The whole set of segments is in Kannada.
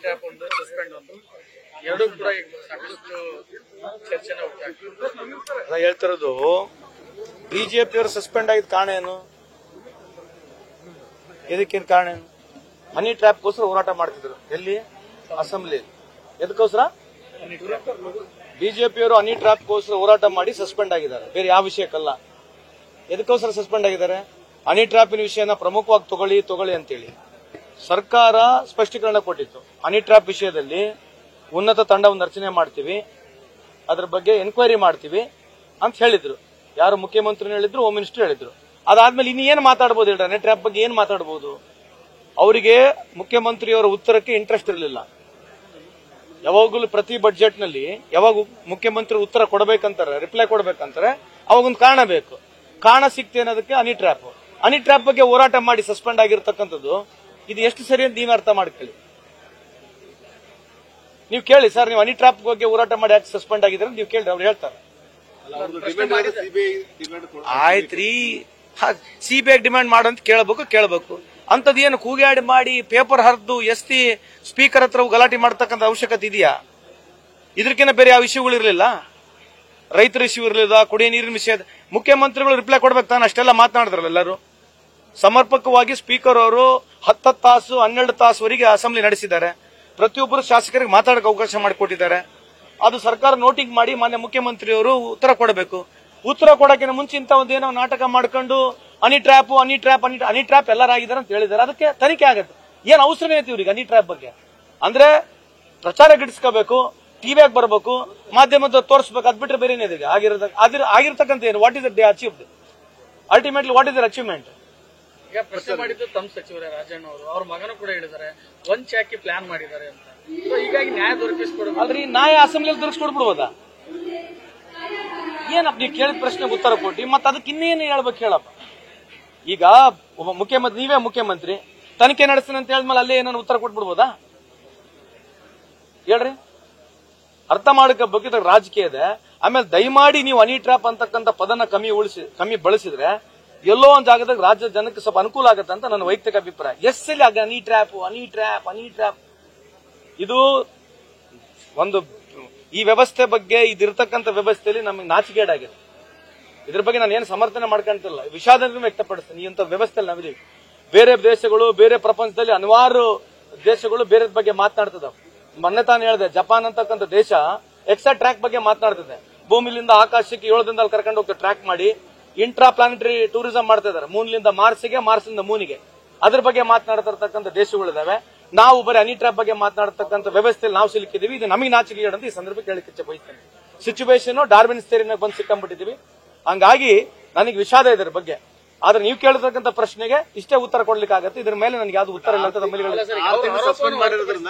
ಟ್ಯಾಪ್ ಒಂದು ಸಸ್ಪೆಂಡ್ ಒಂದು ಎರಡೂ ಕೂಡ ಸಾಕಷ್ಟು ಚರ್ಚೆನ ಹುಟ್ಟಾಗ್ತದೆ. ಹೇಳ್ತಿರೋದು ಬಿಜೆಪಿಯವರು ಸಸ್ಪೆಂಡ್ ಆಗಿದ್ದ ಕಾರಣ ಏನು? ಇದಕ್ಕೇನು ಕಾರಣ ಏನು? ಹನಿ ಟ್ರ್ಯಾಪ್ಗೋಸ್ಕರ ಹೋರಾಟ ಮಾಡ್ತಿದ್ರು. ಎಲ್ಲಿ? ಅಸೆಂಬ್ಲಿ. ಎದಕ್ಕೋಸ್ಕರ? ಬಿಜೆಪಿಯವರು ಹನಿ ಟ್ರ್ಯಾಪ್ಗೋಸ್ಕರ ಹೋರಾಟ ಮಾಡಿ ಸಸ್ಪೆಂಡ್ ಆಗಿದ್ದಾರೆ, ಬೇರೆ ಯಾವ ವಿಷಯಕ್ಕಲ್ಲ. ಎದಕ್ಕೋಸ್ಕರ ಸಸ್ಪೆಂಡ್ ಆಗಿದ್ದಾರೆ? ಹನಿ ಟ್ರ್ಯಾಪಿನ ವಿಷಯನ ಪ್ರಮುಖವಾಗಿ ತಗೊಳ್ಳಿ ಅಂತೇಳಿ ಸರ್ಕಾರ ಸ್ಪಷ್ಟೀಕರಣ ಕೊಟ್ಟಿತ್ತು. ಹನಿ ಟ್ರ್ಯಾಪ್ ವಿಷಯದಲ್ಲಿ ಉನ್ನತ ತಂಡವನ್ನು ರಚನೆ ಮಾಡ್ತೀವಿ, ಅದ್ರ ಬಗ್ಗೆ ಎನ್ಕ್ವೈರಿ ಮಾಡ್ತೀವಿ ಅಂತ ಹೇಳಿದ್ರು. ಯಾರು? ಮುಖ್ಯಮಂತ್ರಿ ಹೇಳಿದ್ರು, ಹೋಮ್ ಮಿನಿಸ್ಟರ್ ಹೇಳಿದ್ರು. ಅದಾದ್ಮೇಲೆ ಇನ್ನು ಏನು ಮಾತಾಡಬಹುದು ಹೇಳ್ರಿ? ಹನಿ ಟ್ರ್ಯಾಪ್ ಬಗ್ಗೆ ಏನು ಮಾತಾಡಬಹುದು? ಅವರಿಗೆ ಮುಖ್ಯಮಂತ್ರಿಯವರ ಉತ್ತರಕ್ಕೆ ಇಂಟ್ರೆಸ್ಟ್ ಇರಲಿಲ್ಲ. ಯಾವಾಗಲೂ ಪ್ರತಿ ಬಜೆಟ್ ನಲ್ಲಿ ಯಾವಾಗ ಮುಖ್ಯಮಂತ್ರಿ ಉತ್ತರ ಕೊಡಬೇಕಂತಾರೆ, ರಿಪ್ಲೈ ಕೊಡಬೇಕಂತಾರೆ, ಅವಾಗೊಂದು ಕಾರಣ ಬೇಕು. ಕಾರಣ ಸಿಕ್ತಿ ಅನ್ನೋದಕ್ಕೆ ಹನಿ ಟ್ರ್ಯಾಪ್. ಹನಿ ಟ್ರ್ಯಾಪ್ ಬಗ್ಗೆ ಹೋರಾಟ ಮಾಡಿ ಸಸ್ಪೆಂಡ್ ಆಗಿರ್ತಕ್ಕಂಥದ್ದು ಇದು ಎಷ್ಟು ಸರಿ ಅಂತ ನೀವೇ ಅರ್ಥ ಮಾಡ್ಕೊಳ್ಳಿ. ನೀವು ಕೇಳಿ ಸರ್, ನೀವು ಹನಿ ಟ್ರ್ಯಾಪ್ ಬಗ್ಗೆ ಹೋರಾಟ ಮಾಡಿ ಯಾಕೆ ಸಸ್ಪೆಂಡ್ ಆಗಿದ್ರೆ ನೀವು ಕೇಳಿ, ಅವ್ರು ಹೇಳ್ತಾರೆ. ಆಯ್ತ್ರಿ, ಸಿಬಿಐ ಡಿಮ್ಯಾಂಡ್ ಮಾಡಂತ ಕೇಳಬೇಕು. ಅಂತದ್ ಏನು ಕೂಗಾಡಿ ಮಾಡಿ ಪೇಪರ್ ಹರಿದು ಎಸ್ತಿ ಸ್ಪೀಕರ್ ಹತ್ರ ಗಲಾಟೆ ಮಾಡತಕ್ಕಂಥ ಅವಶ್ಯಕತೆ ಇದೆಯಾ? ಇದಕ್ಕಿಂತ ಬೇರೆ ಯಾವ ವಿಷಯಗಳು ಇರಲಿಲ್ಲ? ರೈತರ ವಿಷಯ ಇರಲಿಲ್ಲ, ಕುಡಿಯ ನೀರಿನ ವಿಷಯ. ಮುಖ್ಯಮಂತ್ರಿಗಳು ರಿಪ್ಲೈ ಕೊಡ್ಬೇಕು ತಾನೆ, ಅಷ್ಟೆಲ್ಲ ಮಾತನಾಡಿದ್ರಲ್ಲ ಎಲ್ಲರೂ. ಸಮರ್ಪಕವಾಗಿ ಸ್ಪೀಕರ್ ಅವರು 10 ತಾಸು 12 ತಾಸುವರೆಗೆ ಅಸೆಂಬ್ಲಿ ನಡೆಸಿದ್ದಾರೆ. ಪ್ರತಿಯೊಬ್ಬರು ಶಾಸಕರಿಗೆ ಮಾತಾಡಕ್ಕೆ ಅವಕಾಶ ಮಾಡಿಕೊಟ್ಟಿದ್ದಾರೆ. ಅದು ಸರ್ಕಾರ ನೋಟಿಂಗ್ ಮಾಡಿ ಮಾನ್ಯ ಮುಖ್ಯಮಂತ್ರಿಯವರು ಉತ್ತರ ಕೊಡಬೇಕು. ಉತ್ತರ ಕೊಡೋಕ್ಕಿಂತ ಮುಂಚೆ ಇಂಥ ಒಂದೇನೋ ನಾಟಕ ಮಾಡ್ಕೊಂಡು ಹನಿ ಟ್ರ್ಯಾಪ್ ಎಲ್ಲರಾಗಿದ್ದಾರೆ ಅಂತ ಹೇಳಿದ್ದಾರೆ. ಅದಕ್ಕೆ ತನಿಖೆ ಆಗುತ್ತೆ. ಏನ್ ಅವಸರನೇ ಐತಿ ಇವ್ರಿಗೆ ಹನಿ ಟ್ರ್ಯಾಪ್ ಬಗ್ಗೆ? ಅಂದ್ರೆ ಪ್ರಚಾರ ಗಿಡಿಸ್ಕೋಬೇಕು, ಟಿವಿಯಾಗಿ ಬರಬೇಕು, ಮಾಧ್ಯಮದ ತೋರಿಸಬೇಕು, ಅದ್ ಬಿಟ್ರೆ ಬೇರೆ ಏನಿದೆ ಆಗಿರ್ತಕ್ಕಂಥ ಏನು? What is they achieved? Ultimately what is their achievement? ಈಗ ಪ್ರಶ್ನೆ ಮಾಡಿದ್ದು ತಮ್ಮ ಸಚಿವರೇ ರಾಜಣ್ಣ ಅವರು. ಅವ್ರ ಮಗನೂ ಕೂಡ ಹೇಳಿದ್ದಾರೆ ಒಂದ್ ಚಾಕಿ ಪ್ಲಾನ್ ಮಾಡಿದ್ದಾರೆ ಅಂತ. ಹೀಗಾಗಿ ನ್ಯಾಯ ದೊರಕಿಸ್ಕೊಡ್ಬೇಕು. ಅಲ್ರಿ, ನ್ಯಾಯ ಅಸೆಂಬ್ಲಿಯಲ್ಲಿ ದೊರಕಿಸ್ಕೊಡ್ಬಿಡ್ಬೋದಾ? ಏನಪ್ಪ ನೀವು ಕೇಳಿದ ಪ್ರಶ್ನೆಗೆ ಉತ್ತರ ಕೊಟ್ಟಿ ಮತ್ತೆ ಅದಕ್ಕೆ ಇನ್ನೇನು ಹೇಳ್ಬೇಕು ಹೇಳಪ್ಪ. ಈಗ ಮುಖ್ಯಮಂತ್ರಿ, ನೀವೇ ಮುಖ್ಯಮಂತ್ರಿ, ತನಿಖೆ ನಡೆಸ್ತೀನಿ ಅಂತ ಹೇಳಿದ್ಮೇಲೆ ಅಲ್ಲೇ ಏನಾದ್ರು ಉತ್ತರ ಕೊಟ್ಬಿಡ್ಬೋದಾ? ಹೇಳ್ರಿ, ಅರ್ಥ ಮಾಡ್ಕೋಬೇಕು. ರಾಜಕೀಯ ಇದೆ. ಆಮೇಲೆ ದಯಮಾಡಿ ನೀವು ಹನಿ ಟ್ರ್ಯಾಪ್ ಅಂತಕ್ಕಂಥ ಪದನ ಕಮ್ಮಿ ಬಳಸಿದ್ರೆ ಎಲ್ಲೋ ಒಂದು ಜಾಗದಾಗ ರಾಜ್ಯದ ಜನಕ್ಕೆ ಸ್ವಲ್ಪ ಅನುಕೂಲ ಆಗುತ್ತೆ ಅಂತ ನನ್ನ ವೈಯಕ್ತಿಕ ಅಭಿಪ್ರಾಯ. ಎಲ್ಲಿ ಆಗ ಹನಿ ಟ್ರ್ಯಾಪ್ ಇದು ಒಂದು ಈ ವ್ಯವಸ್ಥೆ ಬಗ್ಗೆ, ಇದಿರ್ತಕ್ಕಂಥ ವ್ಯವಸ್ಥೆಯಲ್ಲಿ ನಮಗೆ ನಾಚಿಕೆಗೇಡಾಗಿದೆ. ಇದ್ರ ಬಗ್ಗೆ ನಾನು ಏನು ಸಮರ್ಥನೆ ಮಾಡ್ಕೊಂತಿಲ್ಲ, ವಿಷಾದ ವ್ಯಕ್ತಪಡಿಸ್ತೀನಿ. ಈ ವ್ಯವಸ್ಥೆಯಲ್ಲಿ ನಾವಿದೀವಿ. ಬೇರೆ ದೇಶಗಳು, ಬೇರೆ ಪ್ರಪಂಚದಲ್ಲಿ ಹಲವಾರು ದೇಶಗಳು ಬೇರೆ ಬಗ್ಗೆ ಮಾತನಾಡ್ತಿದ್ದಾವೆ. ಮೊನ್ನೆ ತಾನು ಹೇಳಿದೆ, ಜಪಾನ್ ಅಂತಕ್ಕಂಥ ದೇಶ ಎಕ್ಸ್ಟ್ರಾ ಟ್ರ್ಯಾಕ್ ಬಗ್ಗೆ ಮಾತನಾಡ್ತಿದೆ. ಭೂಮಿಲಿಂದ ಆಕಾಶಕ್ಕೆ 7 ದಿನದಲ್ಲಿ ಕರ್ಕೊಂಡು ಹೋಗ್ತಾರೆ ಟ್ರ್ಯಾಕ್ ಮಾಡಿ. ಇಂಟ್ರಾ ಪ್ಲಾನೆಟರಿ ಟೂರಿಸಂ ಮಾಡ್ತಾ ಇದ್ದಾರೆ. ಮೂನ್ಲಿಂದ ಮಾರ್ಸ್ಗೆ, ಮಾರ್ಸ್ನಿಂದ ಮೂನಿಗೆ. ಅದ್ರ ಬಗ್ಗೆ ಮಾತನಾಡ್ತಿರ್ತಕ್ಕಂಥ ದೇಶಗಳಿದಾವೆ. ನಾವು ಬರೀ ಹನಿ ಟ್ರ್ಯಾಪ್ ಬಗ್ಗೆ ಮಾತನಾಡತಕ್ಕಂಥ ವ್ಯವಸ್ಥೆಯಲ್ಲಿ ನಾವು ಸಿಲುಕಿದೀವಿ. ಇದು ನಮಗೆ ನಾಚಿಕೆ ಅಂತ ಈ ಸಂದರ್ಭಕ್ಕೆ ಹೇಳಿಕ್ಕೆ ಇಚ್ಛೆ ಬಯಸ್ತೇನೆ. ಸಿಚುವೇಶನ್ ಡಾರ್ವಿನ್ ಥಿಯರಿನಾಗ ಬಂದು ಸಿಕ್ಕಂಬಿಟ್ಟಿದೀವಿ. ಹಂಗಾಗಿ ನನಗೆ ವಿಷಾದ ಇದರ ಬಗ್ಗೆ. ಆದ್ರೆ ನೀವು ಕೇಳಿರ್ತಕ್ಕಂಥ ಪ್ರಶ್ನೆಗೆ ಇಷ್ಟೇ ಉತ್ತರ ಕೊಡ್ಲಿಕ್ಕೆ ಆಗತ್ತೆ. ಇದ್ರ ಮೇಲೆ ನನಗೆ ಯಾವ್ದು ಉತ್ತರ ಇಲ್ಲ ಅಂತ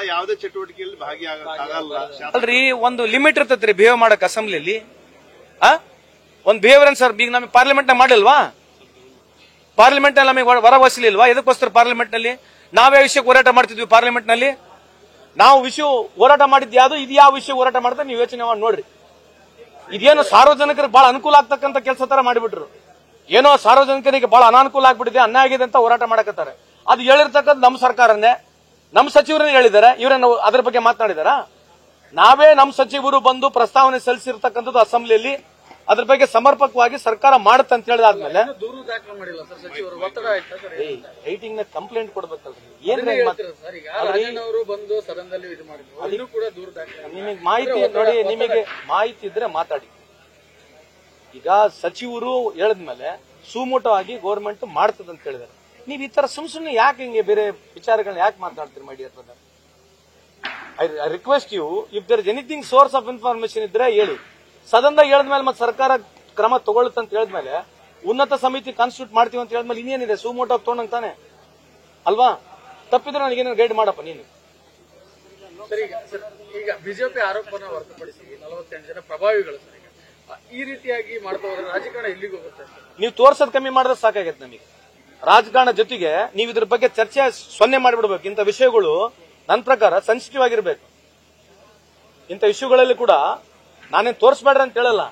ಯಾವುದೇ ಚಟುವಟಿಕೆಯಲ್ಲಿ ಭಾಗಿಯಾಗಲ್ಲ. ಅಲ್ರಿ, ಒಂದು ಲಿಮಿಟ್ ಇರ್ತೈತ್ರಿ ಬಿಹೇವ್ ಮಾಡಕ್ ಅಸೆಂಬ್ಲಿಯಲ್ಲಿ. ಒಂದು ಬಿಹೇವಿಯರ್ ಸರ್. ಈಗ ನಮಗೆ ಪಾರ್ಲಿಮೆಂಟ್ ನ ಮಾಡಿಲ್ವಾ? ಪಾರ್ಲಿಮೆಂಟ್ ನಲ್ಲಿ ನಮಗೆ ಹೊರ ವಸಲಿಲ್ವಾ? ಇದಕ್ಕೋಸ್ಕರ ಪಾರ್ಲಿಮೆಂಟ್ ನಲ್ಲಿ ನಾವೇ ವಿಷಯಕ್ಕೆ ಹೋರಾಟ ಮಾಡ್ತಿದ್ವಿ. ಪಾರ್ಲಿಮೆಂಟ್ ನಲ್ಲಿ ನಾವು ವಿಷಯ ಹೋರಾಟ ಮಾಡಿದ್ ಯಾವ್ದು, ಇದು ಯಾವ ವಿಷಯ ಹೋರಾಟ ಮಾಡ್ತಾರೆ ನೀವು ಯೋಚನೆ ಮಾಡಿ ನೋಡ್ರಿ. ಇದೇನು ಸಾರ್ವಜನಿಕರಿಗೆ ಬಹಳ ಅನುಕೂಲ ಆಗ್ತಕ್ಕಂಥ ಕೆಲಸ ತರ ಮಾಡಿಬಿಟ್ರು. ಏನೋ ಸಾರ್ವಜನಿಕರಿಗೆ ಬಹಳ ಅನಾನುಕೂಲ ಆಗ್ಬಿಟ್ಟಿದೆ, ಅನ್ಯಾಯ ಆಗಿದೆ ಅಂತ ಹೋರಾಟ ಮಾಡಕತ್ತಾರೆ. ಅದು ಹೇಳಿರ್ತಕ್ಕಂಥ ನಮ್ಮ ಸರ್ಕಾರನೇ, ನಮ್ಮ ಸಚಿವರನ್ನೇ ಹೇಳಿದ್ದಾರೆ. ಇವರನ್ನು ಅದ್ರ ಬಗ್ಗೆ ಮಾತನಾಡಿದಾರ? ನಾವೇ ನಮ್ಮ ಸಚಿವರು ಬಂದು ಪ್ರಸ್ತಾವನೆ ಸಲ್ಲಿಸಿರ್ತಕ್ಕಂಥದ್ದು ಅಸೆಂಬ್ಲಿಯಲ್ಲಿ. ಅದ್ರ ಬಗ್ಗೆ ಸಮರ್ಪಕವಾಗಿ ಸರ್ಕಾರ ಮಾಡುತ್ತೆ ಅಂತ ಹೇಳಿದಾದ್ಮೇಲೆ ದೂರು ದಾಖಲೆ ಮಾಡಿಲ್ಲ ಸರ್ ಸಚಿವರು. ಒತ್ತಡ ಆಯ್ತಾ ಸರ್? ರೈಟಿಂಗ್ ನ ಕಂಪ್ಲೇಂಟ್ ಕೊಡ್ಬೇಕಲ್ರಿ. ಅವರು ಬಂದು ಸದನದಲ್ಲಿ ಇದು ಮಾಡಿದ್ರು, ಅದನ್ನು ಕೂಡ ದೂರು ದಾಖಲೆ. ನಿಮಗೆ ಮಾಹಿತಿ ನೋಡಿ, ನಿಮಗೆ ಮಾಹಿತಿ ಇದ್ರೆ ಮಾತಾಡಿ. ಈಗ ಸಚಿವರು ಹೇಳಿದ್ಮೇಲೆ ಸುಮೋಟೋ ಆಗಿ ಗೌರ್ಮೆಂಟ್ ಮಾಡ್ತದ ಅಂತ ಹೇಳಿದಾರೆ. ನೀವು ಈ ತರ ಸುಮ್ನೆ ಯಾಕೆ ಹಿಂಗೆ ಬೇರೆ ವಿಚಾರಗಳನ್ನ ಯಾಕೆ ಮಾತಾಡ್ತೀರಿ? My dear brother, I request you, if there is anything source of information ಇದ್ರೆ ಹೇಳಿ. ಸದನದಾಗ ಹೇಳಿದ್ಮೇಲೆ ಮತ್ತೆ ಸರ್ಕಾರ ಕ್ರಮ ತಗೊಳುತ್ತೆ ಅಂತ ಹೇಳಿದ್ಮೇಲೆ, ಉನ್ನತ ಸಮಿತಿ ಕಾನ್ಸ್ಟಿಟ್ಯೂಟ್ ಮಾಡ್ತೀವಿ ಅಂತ ಹೇಳಿದ್ಮೇಲೆ ಇನ್ನೇನಿದೆ? ಸುಮೋಟೋ ತಗೊಂಡಂಗ್ ತಾನೆ ಅಲ್ವಾ? ತಪ್ಪಿದ್ರೆ ನನಗೇನು ಗೈಡ್ ಮಾಡಪ್ಪ ನೀನು. ಈಗ ಬಿಜೆಪಿ ಆರೋಪನ ಹೊರತುಪಡಿಸಿ 48 ಜನ ಪ್ರಭಾವಿಗಳು ಸರ್ ಈಗ ಈ ರೀತಿಯಾಗಿ ಮಾಡ್ತಾ ಹೋದ್ರೆ ರಾಜಕಾರಣ ಎಲ್ಲಿಗೆ ಹೋಗುತ್ತೆ? ನೀವು ತೋರ್ಸೋದ್ ಕಮ್ಮಿ ಮಾಡಿದ್ರೆ ಸಾಕಾಗತ್ತೆ ನಮಗೆ. ರಾಜಕಾರಣ ಜೊತೆಗೆ ನೀವು ಇದ್ರ ಬಗ್ಗೆ ಚರ್ಚೆ ಸೊನ್ನೆ ಮಾಡಿಬಿಡ್ಬೇಕು. ಇಂಥ ವಿಷಯಗಳು ನನ್ನ ಪ್ರಕಾರ ಸೆನ್ಸಿಟಿವ್ ಆಗಿರ್ಬೇಕು. ಇಂಥ ವಿಷಯಗಳಲ್ಲಿ ಕೂಡ ನಾನೇನ್ ತೋರಿಸ್ಬೇಡ್ರಿ ಅಂತ ಹೇಳಲ್ಲ,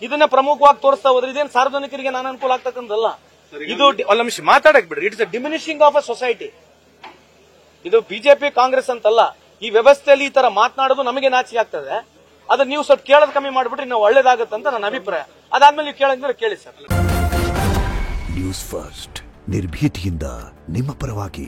ಇದನ್ನ ಪ್ರಮುಖವಾಗಿ ತೋರಿಸ್ತಾ ಹೋದ್ರೆ ಇದೇನು ಸಾರ್ವಜನಿಕರಿಗೆ ನಾನು ಅನುಕೂಲ ಆಗ್ತಕ್ಕಂಥದ್ದಲ್ಲ. ಇದು ಒಂದು ನಿಮಿಷ ಮಾತಾಡಕ್ ಬಿಡ್ರಿ. It's a diminishing of a society. ಇದು ಬಿಜೆಪಿ ಕಾಂಗ್ರೆಸ್ ಅಂತಲ್ಲ, ಈ ವ್ಯವಸ್ಥೆಯಲ್ಲಿ ಈ ತರ ಮಾತನಾಡೋದು ನಮಗೆ ನಾಚಿಕೆ ಆಗ್ತದೆ. ಅದ್ರ ನೀವು ಸ್ವಲ್ಪ ಕೇಳೋದು ಕಮ್ಮಿ ಮಾಡ್ಬಿಟ್ರೆ ನಾವು ಒಳ್ಳೇದಾಗತ್ತೆ ಅಂತ ನನ್ನ ಅಭಿಪ್ರಾಯ. ಅದಾದ್ಮೇಲೆ ನೀವು ಕೇಳಿದ್ರೆ ಕೇಳಿ ಸರ್. ನ್ಯೂಸ್ ಫಸ್ಟ್ ನಿರ್ಭೀತಿಯಿಂದ ನಿಮ್ಮ ಪರವಾಗಿ.